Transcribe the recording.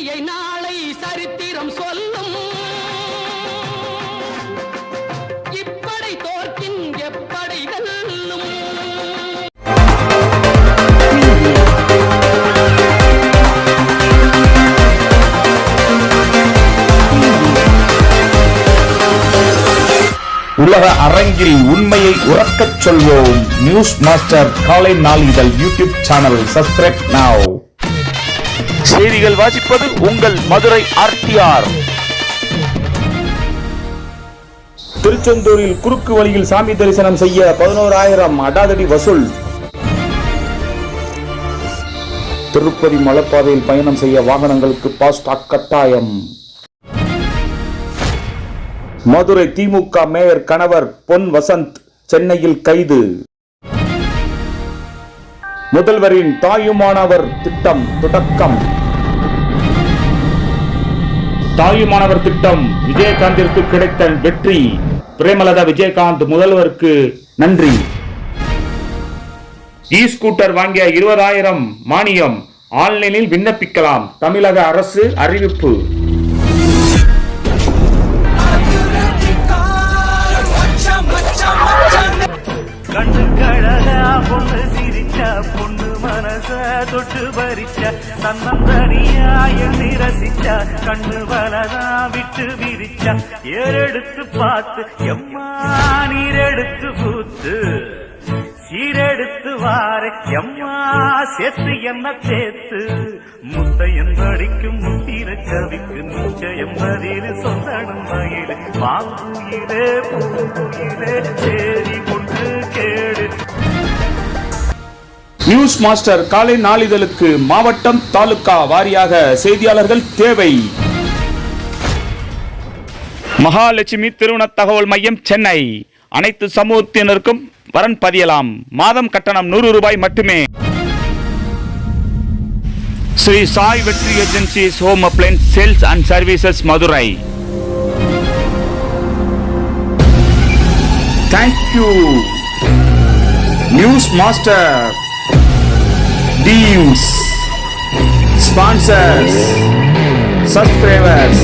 வெற்றியை நாளை சரித்திரம் சொல்லும். இப்படை தோற்கின் எப்படை வெல்லும். உலக அரங்கில் உண்மையை உறக்கச் சொல்வோம். நியூஸ் மாஸ்டர் காலை நாளிதழ் யூடியூப் சேனல் சப்ஸ்கிரைப் நவ். செய்திகள் வாசிப்பது உங்கள் மதுரை RTR. திருச்செந்தூரில் குறுக்கு வழியில் சாமி தரிசனம் செய்ய 11,000 அடாதடி வசூல். திருப்பதி மலைப்பாதையில் பயணம் செய்ய வாகனங்களுக்கு பாஸ்டாக் கட்டாயம். மதுரை திமுக மேயர் கணவர் பொன் வசந்த் சென்னையில் கைது. முதல்வரின் தாயுமானவர் திட்டம் தொடக்கம். தாயுமானவர் திட்டம் விஜயகாந்திற்கு கிடைத்த வெற்றி. பிரேமலதா விஜயகாந்த் முதல்வருக்கு நன்றி. ஸ்கூட்டர் வாங்கிய 20,000 மானியம் ஆன்லைனில் விண்ணப்பிக்கலாம். தமிழக அரசு அறிவிப்பு. கண்ணு கழகா பொண்ணு சிரிச்சா பொண்ணு மனச தொட்டு பறிச்சா தன்னந்தனியாய நிரசிச்சா கண்ணு வலதா விட்டு விரிச்சா ஏறெடுத்து பார்த்து எம்மா நீரெடுத்து பூத்து சீரெடுத்து வார எம்மா சேர்த்து என்ன சேர்த்து முத்தையன் படிக்கும் முத்திர கவிக்கு நிச்சயம் பதில் சொந்தனும் மயில வாங்குயிலே பூங்குயிலே சேரி கொண்டு கேடு. நியூஸ் மாஸ்டர் காலை நாளிதழுக்கு மாவட்டம் தாலுகா வாரியாக செய்தியாளர்கள் தேவை. மகாலட்சுமி திருமண தகவல் மையம் சென்னை. அனைத்து சமூகத்தினருக்கும் வரன் பதியலாம். மாதம் கட்டணம் 100 ரூபாய் மட்டுமே. ஸ்ரீ சாய் வெற்றி agencies home appliances sales and services Madurai. Thank you news master. Teams, sponsors, subscribers.